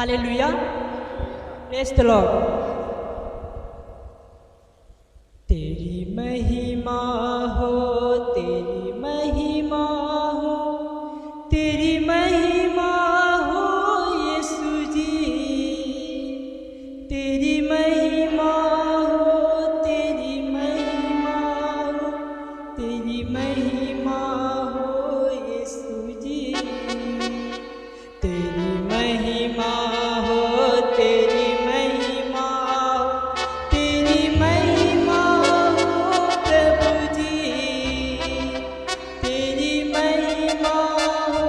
Hallelujah, praise the Lord. तेरी महिमा हो, तेरी महिमा हो, तेरी महिमा हो यीशु जी, तेरी महिमा हो, तेरी महिमा हो, तेरी महिमा हो यीशु जी, तेरी महिमा हो, तेरी महिमा हो, तेरी महिमा हो प्रभु जी, तेरी महिमा हो,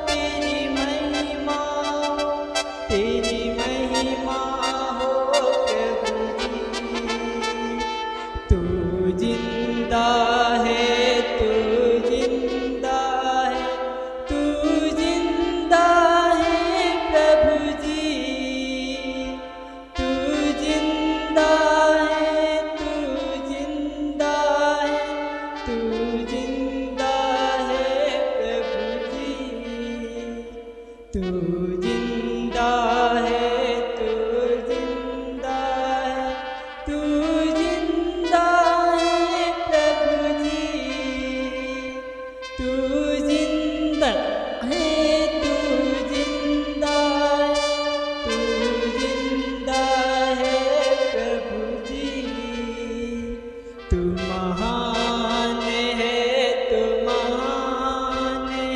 तेरी महिमा हो, तेरी महिमा हो प्रभु जी। तू जिंदा है, तू जिंदा है, तू जिंदा है प्रभु जी, तू जिंदा है, तू जिंदा है, तू जिंदा है प्रभु जी, तू जिंदा है, तू जिंदा है, तू जिंदा है प्रभु जी, तू जिंदा है, तू जिंदा है, तू जिंदा है प्रभु जी, तू महान है, तू महान है,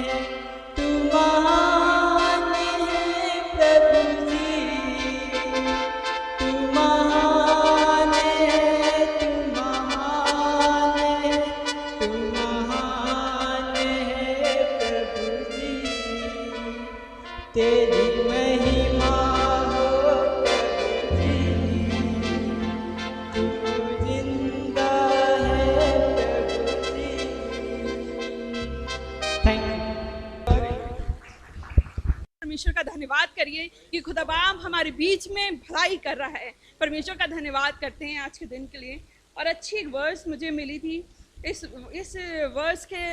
तू महान है प्रभु जी, तू महान है, तू महान है, तू महान है प्रभु जी, तेरी महिमा हो प्रभु जी, तू जिंदा है प्रभु जी। Thank you. परमेश्वर का धन्यवाद करिए कि खुदाबाम हमारे बीच में भलाई कर रहा है। परमेश्वर का धन्यवाद करते हैं आज के दिन के लिए। और अच्छी एक वर्स मुझे मिली थी इस वर्स के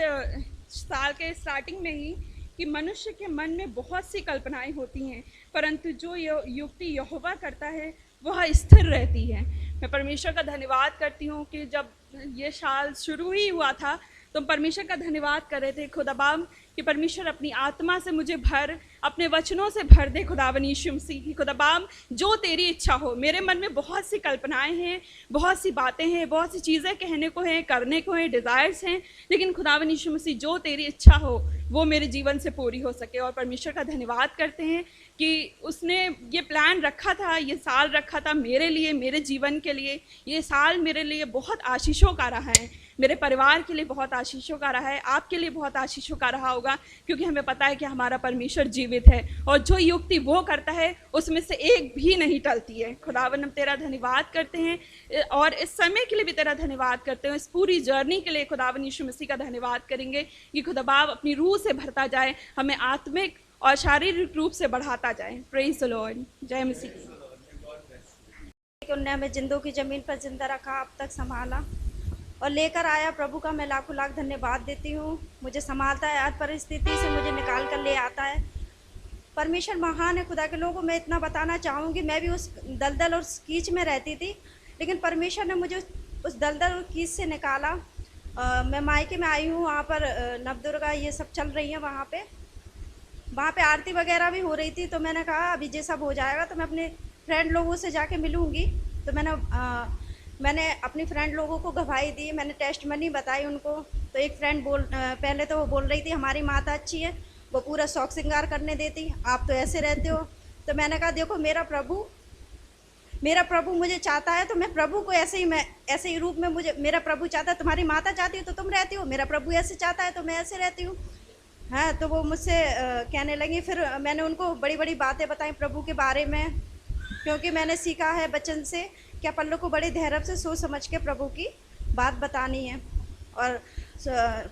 साल के स्टार्टिंग में ही कि मनुष्य के मन में बहुत सी कल्पनाएं होती हैं, परंतु जो युक्ति यहोवा करता है वह स्थिर रहती है। मैं परमेश्वर का धन्यवाद करती हूँ कि जब ये साल शुरू ही हुआ था तो हम परमेश्वर का धन्यवाद कर रहे थे खुदाबाम कि परमेश्वर अपनी आत्मा से मुझे भर, अपने वचनों से भर दे खुदावन यीशु मसीह की। खुदाबाम जो तेरी इच्छा हो। मेरे मन में बहुत सी कल्पनाएं हैं, बहुत सी बातें हैं, बहुत सी चीज़ें कहने को हैं, करने को हैं, डिज़ायर्स हैं, लेकिन खुदावन यीशु मसीह जो तेरी इच्छा हो वो मेरे जीवन से पूरी हो सके। और परमेश्वर का धन्यवाद करते हैं कि उसने ये प्लान रखा था, ये साल रखा था मेरे लिए, मेरे जीवन के लिए। ये साल मेरे लिए बहुत आशीषों का रहा है, मेरे परिवार के लिए बहुत आशीषों का रहा है, आपके लिए बहुत आशीषों का रहा होगा, क्योंकि हमें पता है कि हमारा परमेश्वर जीवित है और जो युक्ति वो करता है उसमें से एक भी नहीं टलती है। खुदावन हम तेरा धन्यवाद करते हैं और इस समय के लिए भी तेरा धन्यवाद करते हैं। इस पूरी जर्नी के लिए खुदावन यीशु मसीह का धन्यवाद करेंगे कि खुदाबाब अपनी रूह से भरता जाए, हमें आत्मिक और शारीरिक रूप से बढ़ाता जाए। Praise the Lord. जय मसीह। उन्होंने हमें जिंदों की ज़मीन पर जिंदा रखा, अब तक संभाला और लेकर आया। प्रभु का मैं लाखों लाख धन्यवाद देती हूँ। मुझे संभालता है, हर परिस्थिति से मुझे निकाल कर ले आता है। परमेश्वर महान है। खुदा के लोगों को मैं इतना बताना चाहूँगी, मैं भी उस दलदल और कीच में रहती थी, लेकिन परमेश्वर ने मुझे उस दलदल और कीच से निकाला। मैं मायके में आई हूँ, वहाँ पर नवदुर्गा ये सब चल रही है, वहाँ पे आरती वगैरह भी हो रही थी। तो मैंने कहा अभी ये सब हो जाएगा तो मैं अपने फ्रेंड लोगों से जाके मिलूँगी। तो मैंने अपनी फ्रेंड लोगों को गवाही दी, मैंने टेस्ट मनी बताई उनको। तो एक फ्रेंड पहले तो वो बोल रही थी हमारी माता अच्छी है, वो पूरा शौक श्रृंगार करने देती, आप तो ऐसे रहते हो। तो मैंने कहा देखो मेरा प्रभु मुझे चाहता है तो मैं प्रभु को ऐसे ही रूप में मेरा प्रभु चाहता है। तुम्हारी माता चाहती हो तो तुम रहती हो, मेरा प्रभु ऐसे चाहता है तो मैं ऐसे रहती हूँ। हाँ, तो वो मुझसे कहने लगी। फिर मैंने उनको बड़ी बड़ी बातें बताई प्रभु के बारे में, क्योंकि मैंने सीखा है बचन से कि अपन लोग को बड़े धैर्य से सोच समझ के प्रभु की बात बतानी है और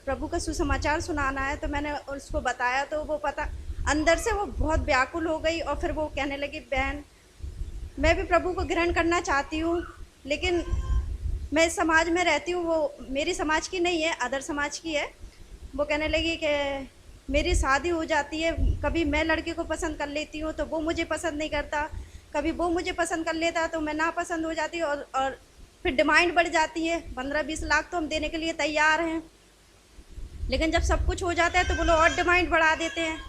प्रभु का सुसमाचार सुनाना है। तो मैंने उसको बताया तो वो अंदर से वो बहुत व्याकुल हो गई और फिर वो कहने लगी बहन मैं भी प्रभु को ग्रहण करना चाहती हूँ, लेकिन मैं इस समाज में रहती हूँ, वो मेरी समाज की नहीं है, अदर समाज की है। वो कहने लगी कि मेरी शादी हो जाती है, कभी मैं लड़के को पसंद कर लेती हूँ तो वो मुझे पसंद नहीं करता, कभी वो मुझे पसंद कर लेता तो मैं ना पसंद हो जाती हूँ, और फिर डिमांड बढ़ जाती है। 15-20 लाख तो हम देने के लिए तैयार हैं, लेकिन जब सब कुछ हो जाता है तो वो लोग और डिमांड बढ़ा देते हैं।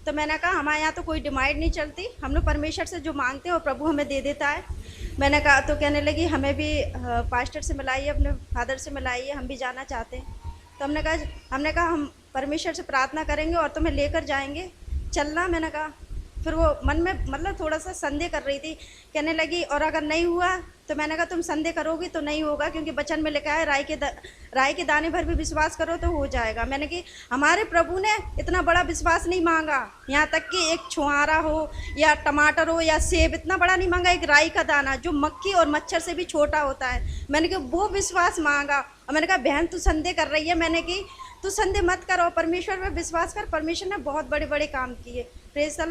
तो मैंने कहा हमारे यहाँ तो कोई डिमांड नहीं चलती, हम लोग परमेश्वर से जो मांगते हैं वो प्रभु हमें दे देता है। मैंने कहा तो कहने लगी हमें भी पास्टर से मिलाइए, अपने फादर से मिलाइए, हम भी जाना चाहते हैं। तो हमने कहा हम परमेश्वर से प्रार्थना करेंगे और तुम्हें लेकर जाएंगे, चलना। मैंने कहा फिर वो मन में मतलब थोड़ा सा संदेह कर रही थी, कहने लगी और अगर नहीं हुआ तो मैंने कहा तुम संदेह करोगी तो नहीं होगा, क्योंकि वचन में लिखा है राई के दाने भर भी विश्वास करो तो हो जाएगा। मैंने कि हमारे प्रभु ने इतना बड़ा विश्वास नहीं मांगा, यहाँ तक कि एक छुहारा हो या टमाटर हो या सेब, इतना बड़ा नहीं मांगा, एक राई का दाना जो मक्खी और मच्छर से भी छोटा होता है, मैंने कि वो विश्वास मांगा। और मैंने कहा बहन तू संदेह कर रही है, मैंने कि तू संदेह मत करो, परमेश्वर में विश्वास कर, परमेश्वर ने बहुत बड़े बड़े काम किए। Praise the Lord.